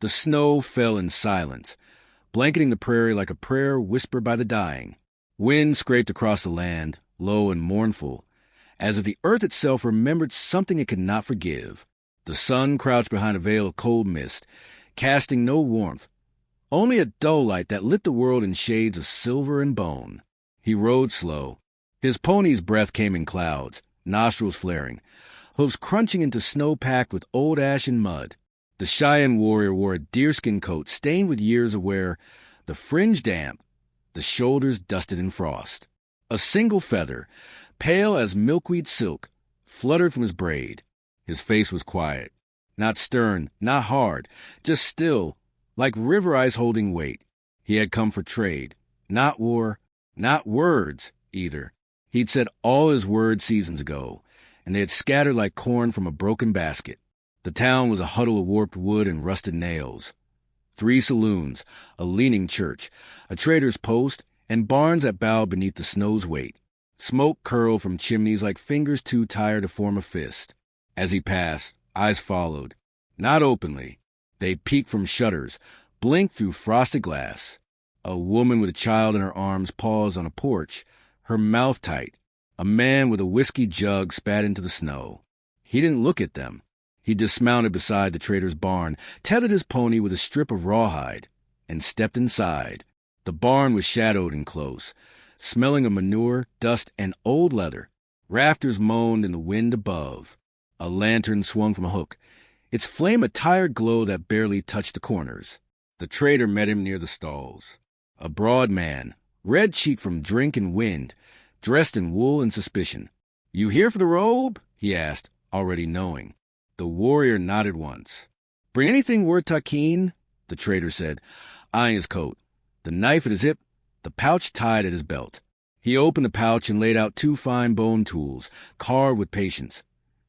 The snow fell in silence, blanketing the prairie like a prayer whispered by the dying. Wind scraped across the land, low and mournful, as if the earth itself remembered something it could not forgive. The sun crouched behind a veil of cold mist, casting no warmth, only a dull light that lit the world in shades of silver and bone. He rode slow. His pony's breath came in clouds, nostrils flaring, hooves crunching into snow packed with old ash and mud. The Cheyenne warrior wore a deerskin coat stained with years of wear, the fringe damp, the shoulders dusted in frost. A single feather, pale as milkweed silk, fluttered from his braid. His face was quiet, not stern, not hard, just still, like river ice holding weight. He had come for trade, not war, not words, either. He'd said all his words seasons ago, and they had scattered like corn from a broken basket. The town was a huddle of warped wood and rusted nails. 3 saloons, a leaning church, a trader's post, and barns that bowed beneath the snow's weight. Smoke curled from chimneys like fingers too tired to form a fist. As he passed, eyes followed. Not openly. They peeked from shutters, blinked through frosted glass. A woman with a child in her arms paused on a porch, her mouth tight. A man with a whiskey jug spat into the snow. He didn't look at them. He dismounted beside the trader's barn, tethered his pony with a strip of rawhide, and stepped inside. The barn was shadowed and close, smelling of manure, dust, and old leather. Rafters moaned in the wind above. A lantern swung from a hook, its flame a tired glow that barely touched the corners. The trader met him near the stalls. A broad man, red-cheeked from drink and wind, dressed in wool and suspicion. "You here for the robe?" he asked, already knowing. The warrior nodded once. "Bring anything worth takin?" the trader said, eyeing his coat, the knife at his hip, the pouch tied at his belt. He opened the pouch and laid out 2 fine bone tools, carved with patience,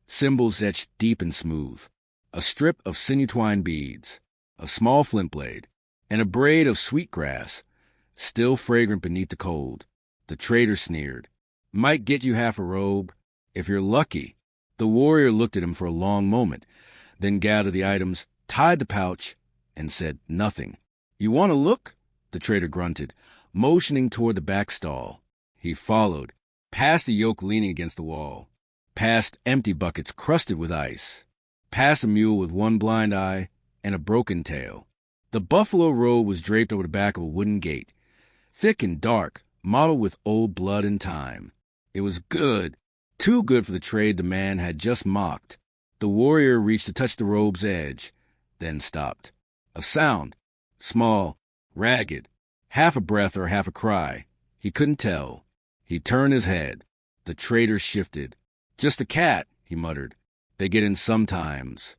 symbols etched deep and smooth. A strip of sinew-twined beads, a small flint blade, and a braid of sweet grass, still fragrant beneath the cold. The trader sneered. "Might get you half a robe, if you're lucky." The warrior looked at him for a long moment, then gathered the items, tied the pouch, and said nothing. "You want to look?" the trader grunted, motioning toward the back stall. He followed, past the yoke leaning against the wall, past empty buckets crusted with ice, past a mule with one blind eye and a broken tail. The buffalo robe was draped over the back of a wooden gate, thick and dark, mottled with old blood and time. It was good, too good for the trade the man had just mocked. The warrior reached to touch the robe's edge, then stopped. A sound, small, ragged, half a breath or half a cry. He couldn't tell. He turned his head. The trader shifted. "Just a cat," he muttered. "They get in sometimes."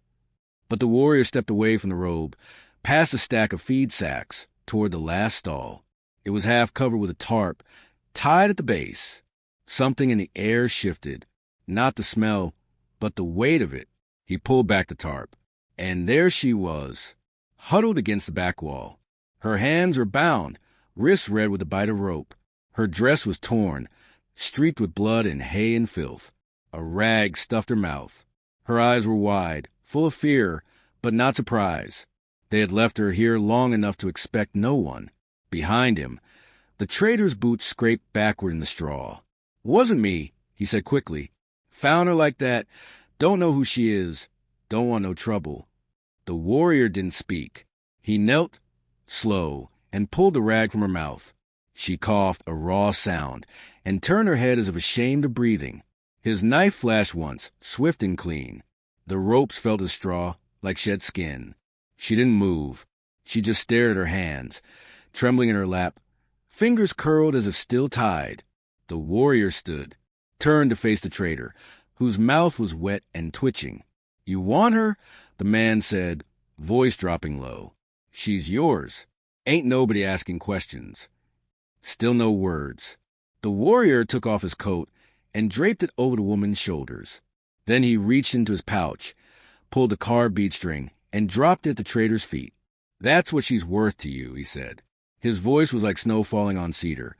But the warrior stepped away from the robe, past a stack of feed sacks, toward the last stall. It was half covered with a tarp, tied at the base. Something in the air shifted. Not the smell, but the weight of it. He pulled back the tarp. And there she was, huddled against the back wall. Her hands were bound, wrists red with the bite of rope. Her dress was torn, streaked with blood and hay and filth. A rag stuffed her mouth. Her eyes were wide, full of fear, but not surprise. They had left her here long enough to expect no one. Behind him, the trader's boots scraped backward in the straw. "Wasn't me," he said quickly. "Found her like that. Don't know who she is. Don't want no trouble." The warrior didn't speak. He knelt, slow, and pulled the rag from her mouth. She coughed a raw sound and turned her head as if ashamed of breathing. His knife flashed once, swift and clean. The ropes felt as straw, like shed skin. She didn't move. She just stared at her hands, trembling in her lap, fingers curled as if still tied. The warrior stood, turned to face the trader, whose mouth was wet and twitching. "You want her?" the man said, voice dropping low. "She's yours. Ain't nobody asking questions." Still no words. The warrior took off his coat and draped it over the woman's shoulders. Then he reached into his pouch, pulled a carved bead string, and dropped it at the trader's feet. "That's what she's worth to you," he said. His voice was like snow falling on cedar,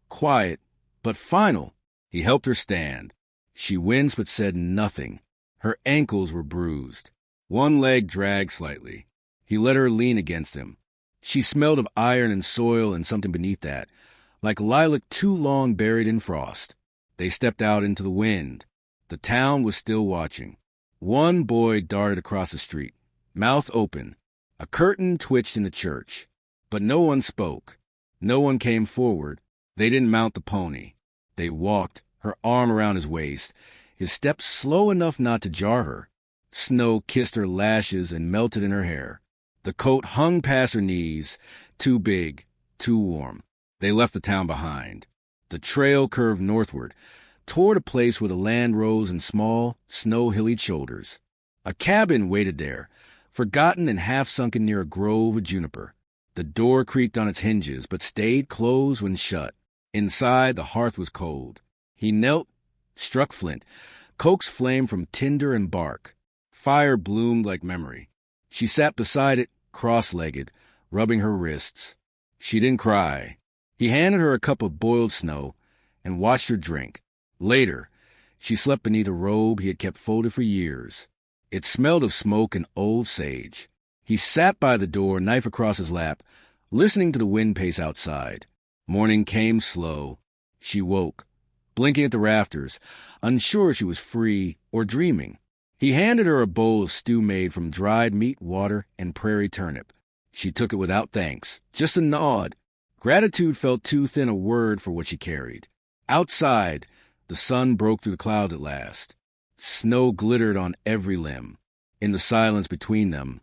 quiet, but final. He helped her stand. She winced but said nothing. Her ankles were bruised. One leg dragged slightly. He let her lean against him. She smelled of iron and soil and something beneath that, like lilac too long buried in frost. They stepped out into the wind. The town was still watching. One boy darted across the street, mouth open. A curtain twitched in the church. But no one spoke. No one came forward. They didn't mount the pony. They walked, her arm around his waist, his steps slow enough not to jar her. Snow kissed her lashes and melted in her hair. The coat hung past her knees, too big, too warm. They left the town behind. The trail curved northward, toward a place where the land rose in small, snow-hillied shoulders. A cabin waited there, forgotten and half-sunken near a grove of juniper. The door creaked on its hinges, but stayed closed when shut. Inside, the hearth was cold. He knelt, struck flint, coaxed flame from tinder and bark. Fire bloomed like memory. She sat beside it, cross-legged, rubbing her wrists. She didn't cry. He handed her a cup of boiled snow and watched her drink. Later, she slept beneath a robe he had kept folded for years. It smelled of smoke and old sage. He sat by the door, knife across his lap, listening to the wind pace outside. Morning came slow. She woke, blinking at the rafters, unsure she was free or dreaming. He handed her a bowl of stew made from dried meat, water, and prairie turnip. She took it without thanks, just a nod. Gratitude felt too thin a word for what she carried. Outside, the sun broke through the clouds at last. Snow glittered on every limb. In the silence between them,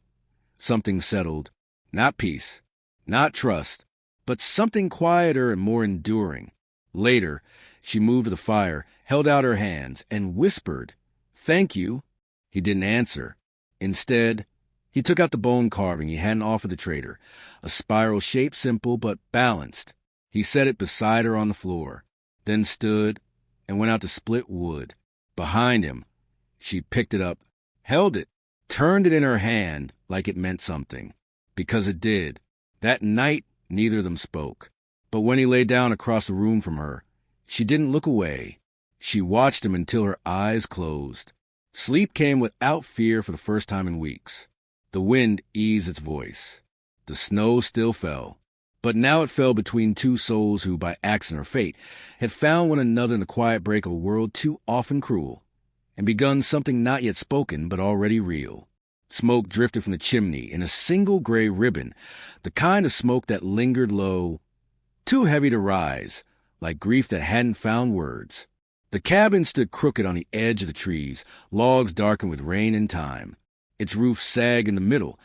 something settled. Not peace, not trust, but something quieter and more enduring. Later, she moved to the fire, held out her hands, and whispered, "Thank you." He didn't answer. Instead, he took out the bone carving he hadn't offered the trader, a spiral shape, simple but balanced. He set it beside her on the floor, then stood and went out to split wood. Behind him, she picked it up, held it, turned it in her hand like it meant something. Because it did. That night, neither of them spoke. But when he lay down across the room from her, she didn't look away. She watched him until her eyes closed. Sleep came without fear for the first time in weeks. The wind eased its voice. The snow still fell. But now it fell between two souls who, by accident or fate, had found one another in the quiet break of a world too often cruel, and begun something not yet spoken but already real. Smoke drifted from the chimney in a single gray ribbon, the kind of smoke that lingered low, too heavy to rise, like grief that hadn't found words. The cabin stood crooked on the edge of the trees, logs darkened with rain and time. Its roof sagged in the middle,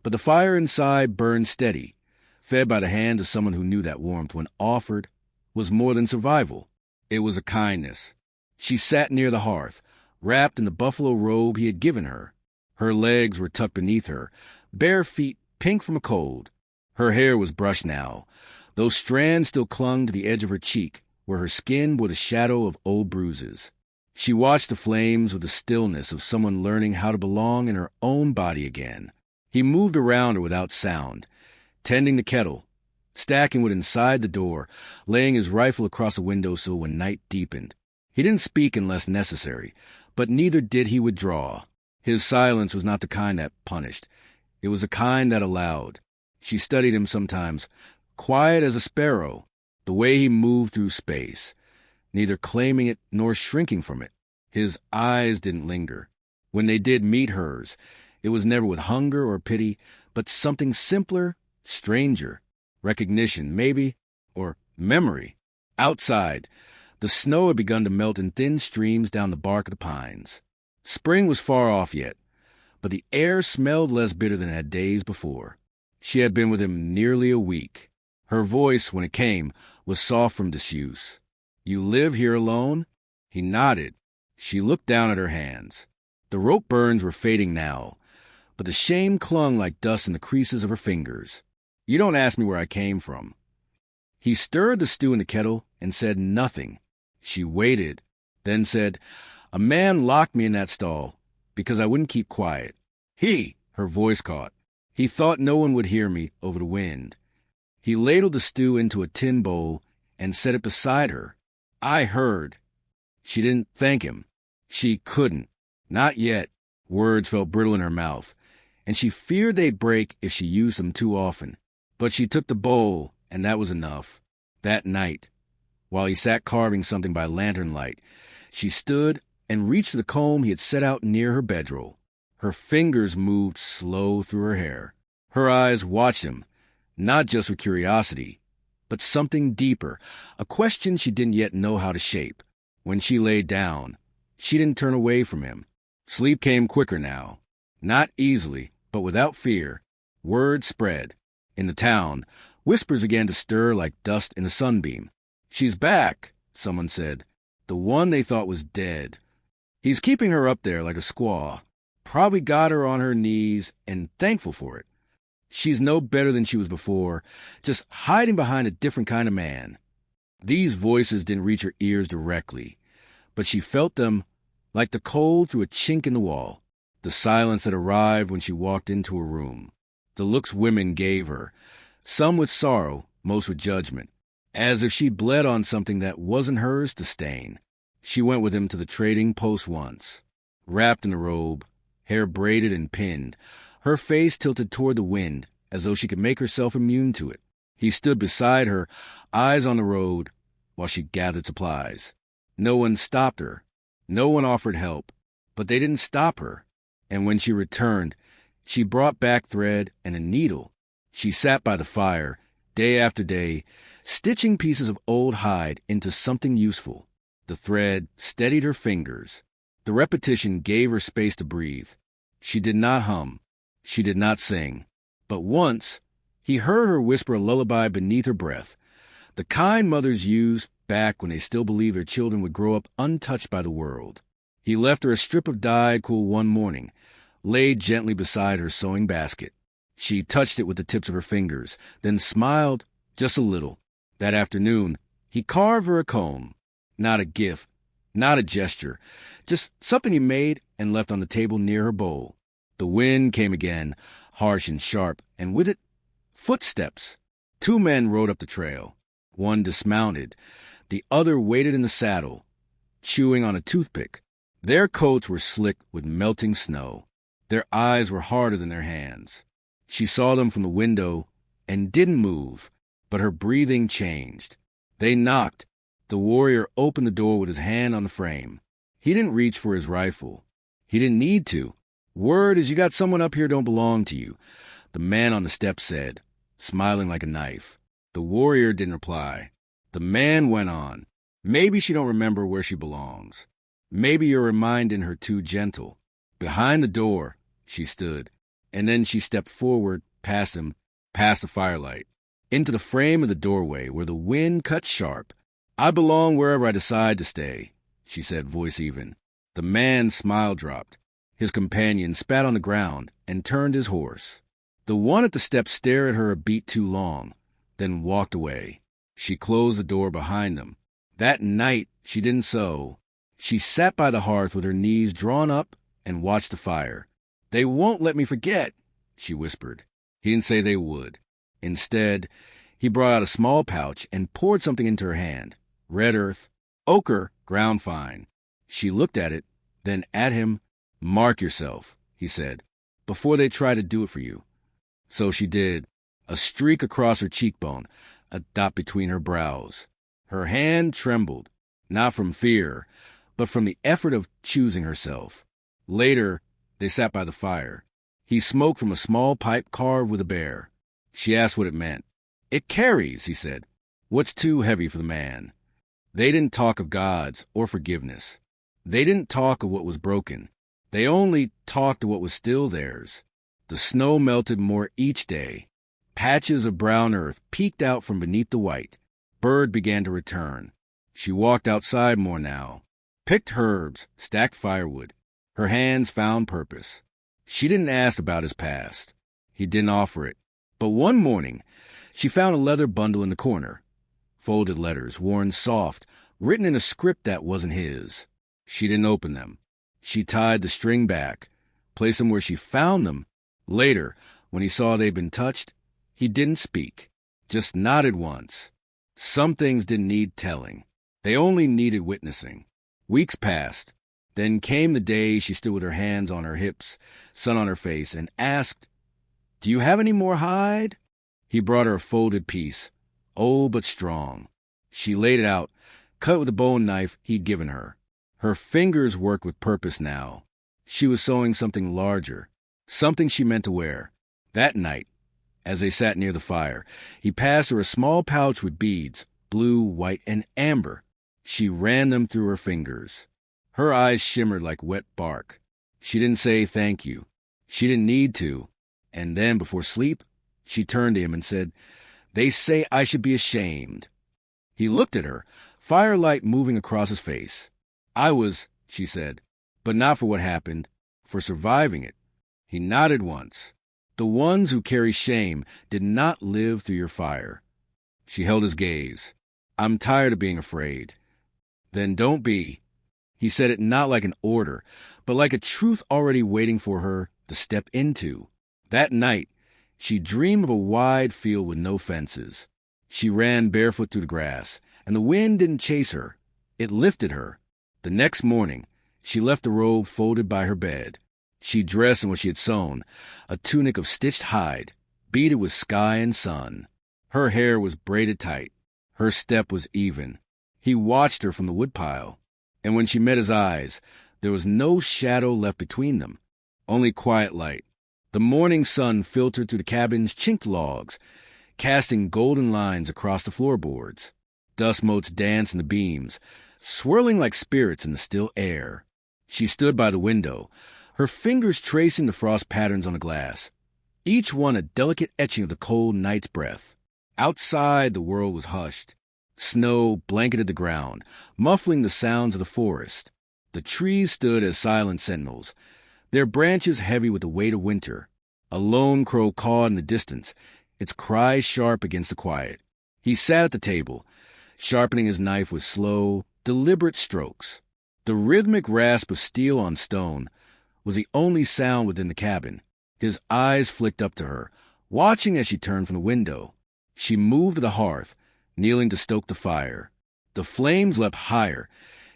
but the fire inside burned steady, fed by the hand of someone who knew that warmth, when offered, was more than survival. It was a kindness. She sat near the hearth, wrapped in the buffalo robe he had given her. Her legs were tucked beneath her, bare feet pink from a cold. Her hair was brushed now. Those strands still clung to the edge of her cheek, where her skin bore the shadow of old bruises. She watched the flames with the stillness of someone learning how to belong in her own body again. He moved around her without sound, tending the kettle, stacking wood inside the door, laying his rifle across the windowsill when night deepened. He didn't speak unless necessary, but neither did he withdraw. His silence was not the kind that punished. It was the kind that allowed. She studied him sometimes, quiet as a sparrow, the way he moved through space, neither claiming it nor shrinking from it. His eyes didn't linger. When they did meet hers, it was never with hunger or pity, but something simpler, stranger. Recognition, maybe, or memory. Outside, the snow had begun to melt in thin streams down the bark of the pines. Spring was far off yet, but the air smelled less bitter than it had days before. She had been with him nearly a week. Her voice, when it came, was soft from disuse. "You live here alone?" He nodded. She looked down at her hands. The rope burns were fading now, but the shame clung like dust in the creases of her fingers. "You don't ask me where I came from." He stirred the stew in the kettle and said nothing. She waited, then said, "A man locked me in that stall because I wouldn't keep quiet." Her voice caught. He thought no one would hear me over the wind. He ladled the stew into a tin bowl and set it beside her. "I heard." She didn't thank him. She couldn't. Not yet. Words felt brittle in her mouth. and she feared they'd break if she used them too often. But she took the bowl, and that was enough. That night, while he sat carving something by lantern light, she stood and reached for the comb he had set out near her bedroll. Her fingers moved slow through her hair. Her eyes watched him, not just with curiosity, but something deeper, a question she didn't yet know how to shape. When she lay down, she didn't turn away from him. Sleep came quicker now. Not easily, but without fear. Word spread. In the town, whispers began to stir like dust in a sunbeam. "She's back," someone said. "The one they thought was dead. He's keeping her up there like a squaw. Probably got her on her knees and thankful for it. She's no better than she was before, just hiding behind a different kind of man." These voices didn't reach her ears directly, but she felt them like the cold through a chink in the wall, the silence that arrived when she walked into a room, the looks women gave her, some with sorrow, most with judgment, as if she'd bled on something that wasn't hers to stain. She went with him to the trading post once, wrapped in a robe, hair braided and pinned, her face tilted toward the wind as though she could make herself immune to it. He stood beside her, eyes on the road, while she gathered supplies. No one stopped her. No one offered help, but they didn't stop her. And when she returned, she brought back thread and a needle. She sat by the fire, day after day, stitching pieces of old hide into something useful. The thread steadied her fingers. The repetition gave her space to breathe. She did not hum. She did not sing. But once, he heard her whisper a lullaby beneath her breath, the kind mothers used back when they still believed their children would grow up untouched by the world. He left her a strip of dyed cool one morning, laid gently beside her sewing basket. She touched it with the tips of her fingers, then smiled just a little. That afternoon, he carved her a comb. Not a gift, not a gesture, just something he made and left on the table near her bowl. The wind came again, harsh and sharp, and with it, footsteps. 2 men rode up the trail. One dismounted. The other waited in the saddle, chewing on a toothpick. Their coats were slick with melting snow. Their eyes were harder than their hands. She saw them from the window and didn't move, but her breathing changed. They knocked. The warrior opened the door with his hand on the frame. He didn't reach for his rifle. He didn't need to. "Word is you got someone up here don't belong to you," the man on the steps said, smiling like a knife. The warrior didn't reply. The man went on. "Maybe she don't remember where she belongs. Maybe you're reminding her too gentle." Behind the door, she stood, and then she stepped forward, past him, past the firelight, into the frame of the doorway where the wind cut sharp. "I belong wherever I decide to stay," she said, voice even. The man's smile dropped. His companion spat on the ground and turned his horse. The one at the steps stared at her a beat too long, then walked away. She closed the door behind them. That night, she didn't sew. She sat by the hearth with her knees drawn up and watched the fire. "They won't let me forget," she whispered. He didn't say they would. Instead, he brought out a small pouch and poured something into her hand. Red earth, ochre, ground fine. She looked at it, then at him. "Mark yourself," he said, "before they try to do it for you." So she did. A streak across her cheekbone, a dot between her brows. Her hand trembled, not from fear, but from the effort of choosing herself. Later, they sat by the fire. He smoked from a small pipe carved with a bear. She asked what it meant. "It carries," he said, "what's too heavy for the man." They didn't talk of gods or forgiveness. They didn't talk of what was broken. They only talked of what was still theirs. The snow melted more each day. Patches of brown earth peeked out from beneath the white. Bird began to return. She walked outside more now, picked herbs, stacked firewood. Her hands found purpose. She didn't ask about his past. He didn't offer it. But one morning, she found a leather bundle in the corner. Folded letters, worn soft, written in a script that wasn't his. She didn't open them. She tied the string back, placed them where she found them. Later, when he saw they'd been touched, he didn't speak, just nodded once. Some things didn't need telling. They only needed witnessing. Weeks passed. Then came the day she stood with her hands on her hips, sun on her face, and asked, "Do you have any more hide?" He brought her a folded piece, old but strong. She laid it out, cut with the bone knife he'd given her. Her fingers worked with purpose now. She was sewing something larger, something she meant to wear. That night, as they sat near the fire, he passed her a small pouch with beads, blue, white, and amber. She ran them through her fingers. Her eyes shimmered like wet bark. She didn't say thank you. She didn't need to. And then, before sleep, she turned to him and said, "They say I should be ashamed." He looked at her, firelight moving across his face. "I was," she said, "but not for what happened, for surviving it." He nodded once. "The ones who carry shame did not live through your fire." She held his gaze. "I'm tired of being afraid." "Then don't be." He said it not like an order, but like a truth already waiting for her to step into. That night, she dreamed of a wide field with no fences. She ran barefoot through the grass, and the wind didn't chase her. It lifted her. The next morning, she left the robe folded by her bed. She dressed in what she had sewn, a tunic of stitched hide, beaded with sky and sun. Her hair was braided tight. Her step was even. He watched her from the woodpile, and when she met his eyes, there was no shadow left between them, only quiet light. The morning sun filtered through the cabin's chinked logs, casting golden lines across the floorboards. Dust motes danced in the beams, swirling like spirits in the still air. She stood by the window, her fingers tracing the frost patterns on the glass, each one a delicate etching of the cold night's breath. Outside, the world was hushed. Snow blanketed the ground, muffling the sounds of the forest. The trees stood as silent sentinels, their branches heavy with the weight of winter. A lone crow cawed in the distance, its cries sharp against the quiet. He sat at the table, sharpening his knife with slow, deliberate strokes. The rhythmic rasp of steel on stone was the only sound within the cabin. His eyes flicked up to her, watching as she turned from the window. She moved to the hearth, kneeling to stoke the fire. The flames leapt higher,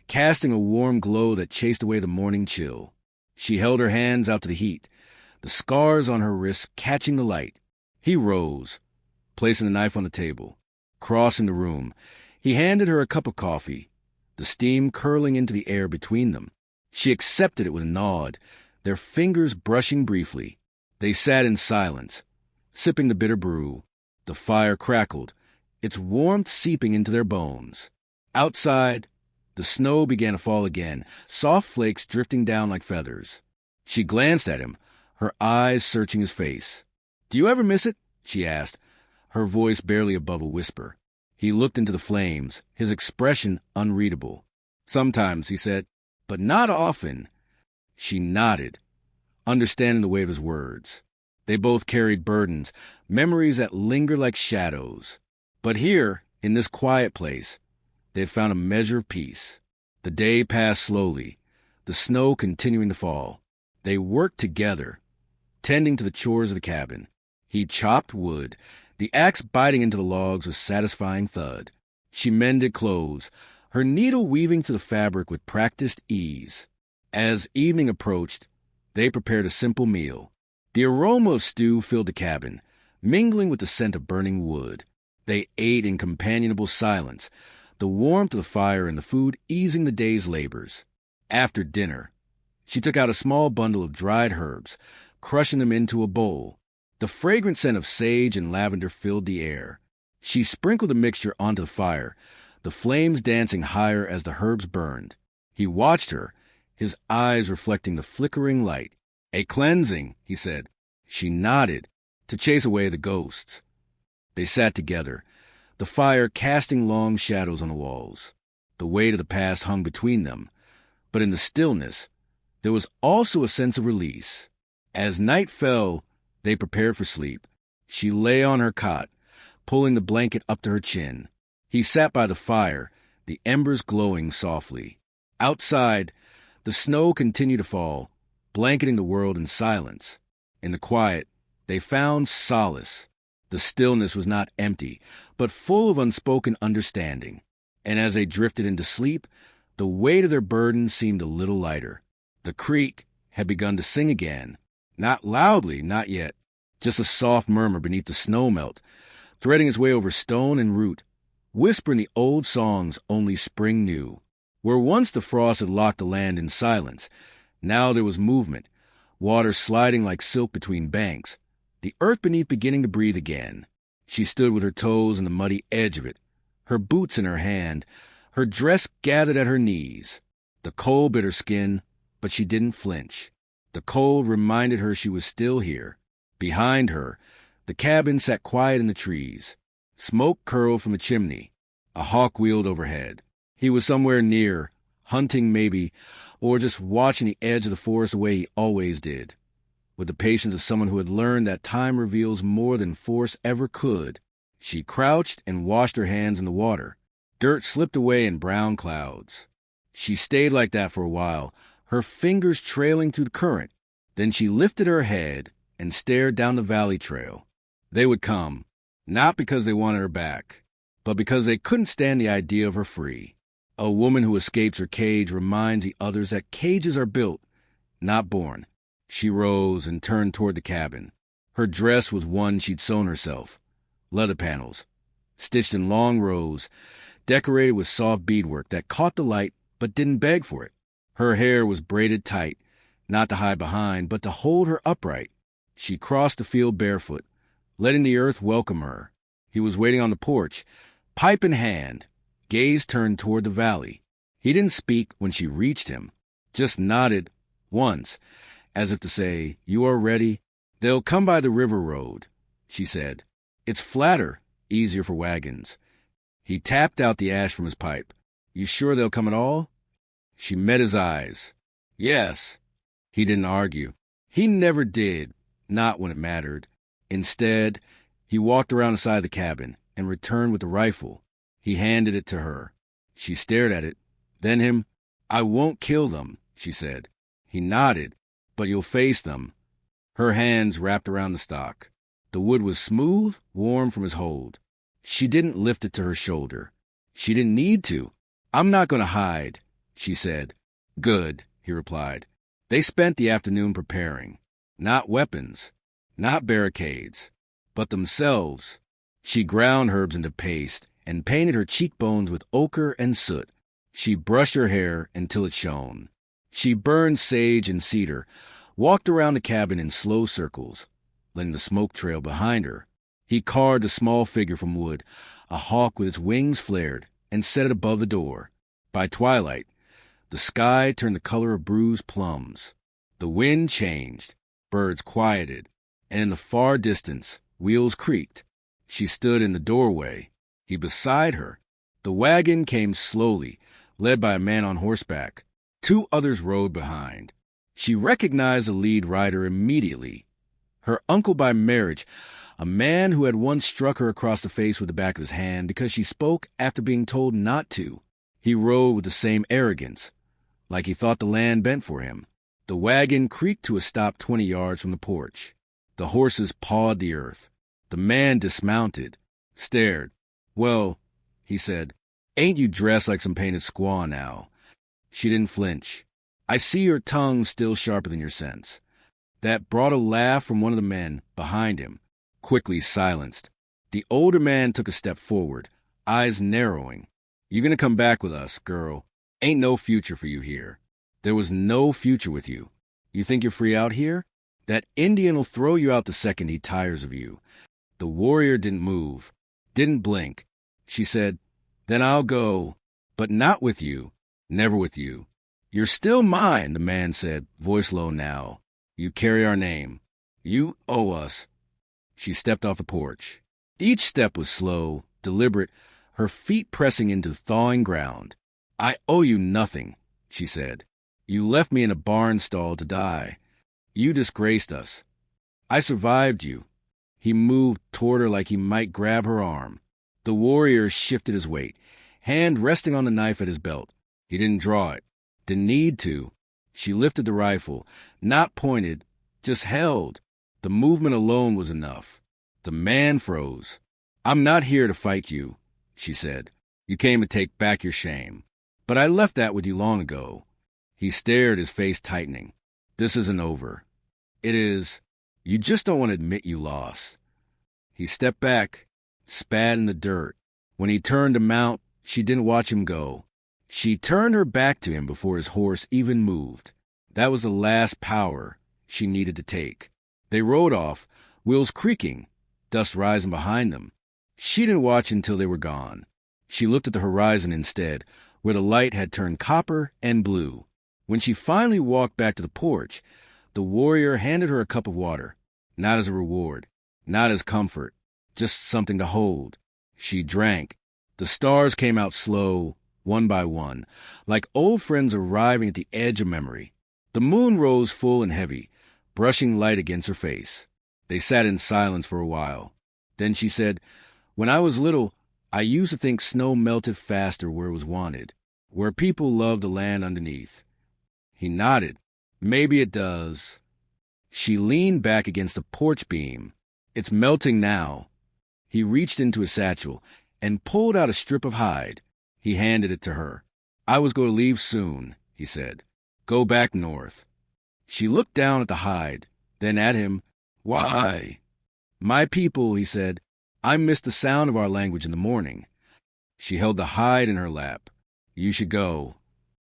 casting a warm glow that chased away the morning chill. She held her hands out to the heat, the scars on her wrists catching the light. He rose, placing the knife on the table. Crossing the room, he handed her a cup of coffee, the steam curling into the air between them. She accepted it with a nod, their fingers brushing briefly. They sat in silence, sipping the bitter brew. The fire crackled, its warmth seeping into their bones. Outside, the snow began to fall again, soft flakes drifting down like feathers. She glanced at him, her eyes searching his face. "Do you ever miss it?" she asked, her voice barely above a whisper. He looked into the flames, his expression unreadable. "Sometimes," he said, "but not often." She nodded, understanding the weight of his words. They both carried burdens, memories that lingered like shadows. But here, in this quiet place, they had found a measure of peace. The day passed slowly, the snow continuing to fall. They worked together, tending to the chores of the cabin. He chopped wood, the axe biting into the logs with satisfying thud. She mended clothes, her needle weaving through the fabric with practiced ease. As evening approached, they prepared a simple meal. The aroma of stew filled the cabin, mingling with the scent of burning wood. They ate in companionable silence, the warmth of the fire and the food easing the day's labors. After dinner, she took out a small bundle of dried herbs, crushing them into a bowl. The fragrant scent of sage and lavender filled the air. She sprinkled the mixture onto the fire, the flames dancing higher as the herbs burned. He watched her, his eyes reflecting the flickering light. "A cleansing," he said. She nodded, to chase away the ghosts. They sat together, the fire casting long shadows on the walls. The weight of the past hung between them, but in the stillness, there was also a sense of release. As night fell, they prepared for sleep. She lay on her cot, pulling the blanket up to her chin. He sat by the fire, the embers glowing softly. Outside, the snow continued to fall, blanketing the world in silence. In the quiet, they found solace. The stillness was not empty, but full of unspoken understanding. And as they drifted into sleep, The weight of their burden seemed a little lighter. The creek had begun to sing again. Not loudly, not yet. Just a soft murmur beneath the snow melt, threading its way over stone and root, whispering the old songs only spring knew. Where once the frost had locked the land in silence, now there was movement, water sliding like silk between banks, the earth beneath beginning to breathe again. She stood with her toes in the muddy edge of it, her boots in her hand, her dress gathered at her knees. The cold bit her skin, but she didn't flinch. The cold reminded her she was still here. Behind her, the cabin sat quiet in the trees. Smoke curled from the chimney. A hawk wheeled overhead. He was somewhere near, hunting maybe, or just watching the edge of the forest the way he always did. With the patience of someone who had learned that time reveals more than force ever could, she crouched and washed her hands in the water. Dirt slipped away in brown clouds. She stayed like that for a while, her fingers trailing through the current. Then she lifted her head and stared down the valley trail. They would come, not because they wanted her back, but because they couldn't stand the idea of her free. A woman who escapes her cage reminds the others that cages are built, not born. She rose and turned toward the cabin. Her dress was one she'd sewn herself. Leather panels, stitched in long rows, decorated with soft beadwork that caught the light but didn't beg for it. Her hair was braided tight, not to hide behind, but to hold her upright. She crossed the field barefoot, letting the earth welcome her. He was waiting on the porch, pipe in hand, gaze turned toward the valley. He didn't speak when she reached him, just nodded once, as if to say, "You are ready? They'll come by the river road," she said. "It's flatter, easier for wagons." He tapped out the ash from his pipe. "You sure they'll come at all?" She met his eyes. "Yes." He didn't argue. He never did, not when it mattered. Instead, he walked around the side of the cabin and returned with the rifle. He handed it to her. She stared at it, then him. "I won't kill them," she said. He nodded. "But you'll face them." Her hands wrapped around the stock. The wood was smooth, warm from his hold. She didn't lift it to her shoulder. She didn't need to. "I'm not going to hide," she said. "Good," he replied. They spent the afternoon preparing. Not weapons, not barricades, but themselves. She ground herbs into paste and painted her cheekbones with ochre and soot. She brushed her hair until it shone. She burned sage and cedar, walked around the cabin in slow circles, letting the smoke trail behind her. He carved a small figure from wood, a hawk with its wings flared, and set it above the door. By twilight, the sky turned the color of bruised plums. The wind changed, birds quieted, and in the far distance, wheels creaked. She stood in the doorway, he beside her. The wagon came slowly, led by a man on horseback. 2 others rode behind. She recognized the lead rider immediately. Her uncle by marriage, a man who had once struck her across the face with the back of his hand because she spoke after being told not to. He rode with the same arrogance, like he thought the land bent for him. The wagon creaked to a stop 20 yards from the porch. The horses pawed the earth. The man dismounted, stared. "Well," he said, "ain't you dressed like some painted squaw now?" She didn't flinch. "I see your tongue still sharper than your sense." That brought a laugh from one of the men behind him, quickly silenced. The older man took a step forward, eyes narrowing. "You're going to come back with us, girl. Ain't no future for you here. There was no future with you. You think you're free out here? That Indian will throw you out the second he tires of you." The warrior didn't move, didn't blink. She said, "Then I'll go, but not with you, never with you." "You're still mine," the man said, voice low now. "You carry our name. You owe us." She stepped off the porch. Each step was slow, deliberate, her feet pressing into thawing ground. "I owe you nothing," she said. "You left me in a barn stall to die. You disgraced us. I survived you." He moved toward her like he might grab her arm. The warrior shifted his weight, hand resting on the knife at his belt. He didn't draw it, didn't need to. She lifted the rifle, not pointed, just held. The movement alone was enough. The man froze. "I'm not here to fight you," she said. "You came to take back your shame." But I left that with you long ago. He stared, his face tightening. This isn't over. It is. You just don't want to admit you lost. He stepped back, spat in the dirt. When he turned to mount, she didn't watch him go. She turned her back to him before his horse even moved. That was the last power she needed to take. They rode off, wheels creaking, dust rising behind them. She didn't watch until they were gone. She looked at the horizon instead, where the light had turned copper and blue. When she finally walked back to the porch, the warrior handed her a cup of water, not as a reward, not as comfort, just something to hold. She drank. The stars came out slow, one by one, like old friends arriving at the edge of memory. The moon rose full and heavy, brushing light against her face. They sat in silence for a while. Then she said, "When I was little, I used to think snow melted faster where it was wanted, where people loved the land underneath." He nodded. "Maybe it does." She leaned back against the porch beam. "It's melting now." He reached into his satchel and pulled out a strip of hide. He handed it to her. "I was going to leave soon," he said. "Go back north." She looked down at the hide, then at him. "Why?" "My people," he said. "I miss the sound of our language in the morning." She held the hide in her lap. "You should go."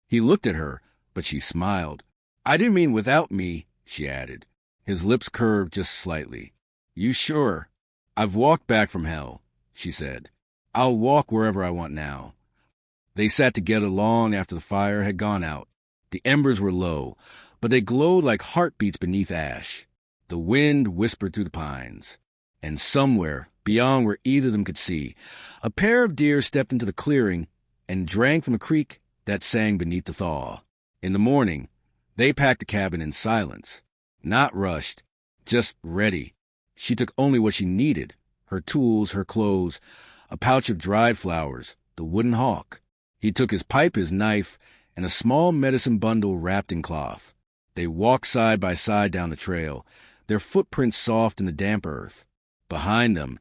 He looked at her, but she smiled. "I didn't mean without me," she added. His lips curved just slightly. "You sure?" "I've walked back from hell," she said. "I'll walk wherever I want now." They sat together long after the fire had gone out. The embers were low, but they glowed like heartbeats beneath ash. The wind whispered through the pines. And somewhere, beyond where either of them could see, a pair of deer stepped into the clearing and drank from a creek that sang beneath the thaw. In the morning, they packed the cabin in silence. Not rushed, just ready. She took only what she needed, her tools, her clothes, a pouch of dried flowers, the wooden hawk. He took his pipe, his knife, and a small medicine bundle wrapped in cloth. They walked side by side down the trail, their footprints soft in the damp earth. Behind them,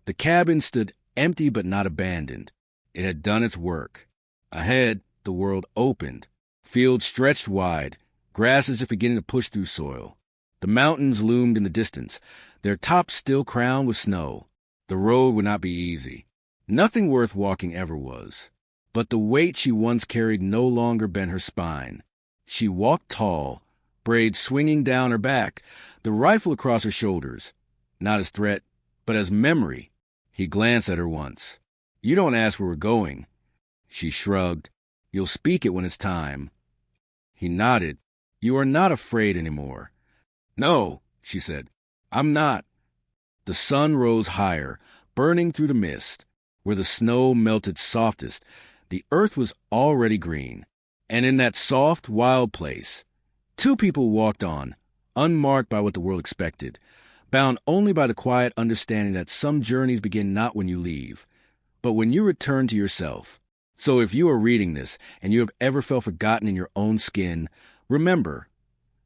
the cabin stood empty but not abandoned. It had done its work. Ahead, the world opened. Fields stretched wide, grasses just beginning to push through soil. The mountains loomed in the distance, their tops still crowned with snow. The road would not be easy. Nothing worth walking ever was. But the weight she once carried no longer bent her spine. She walked tall, braids swinging down her back, the rifle across her shoulders. Not as threat, but as memory. He glanced at her once. "You don't ask where we're going." She shrugged. "You'll speak it when it's time." He nodded. "You are not afraid anymore." "No," she said. "I'm not." The sun rose higher, burning through the mist. Where the snow melted softest, the earth was already green. And in that soft, wild place, two people walked on, unmarked by what the world expected, bound only by the quiet understanding that some journeys begin not when you leave, but when you return to yourself. So if you are reading this and you have ever felt forgotten in your own skin, remember,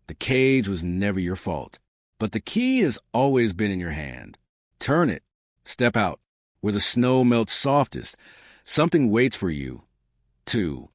the cage was never your fault, but the key has always been in your hand. Turn it, step out, where the snow melts softest. Something waits for you, too.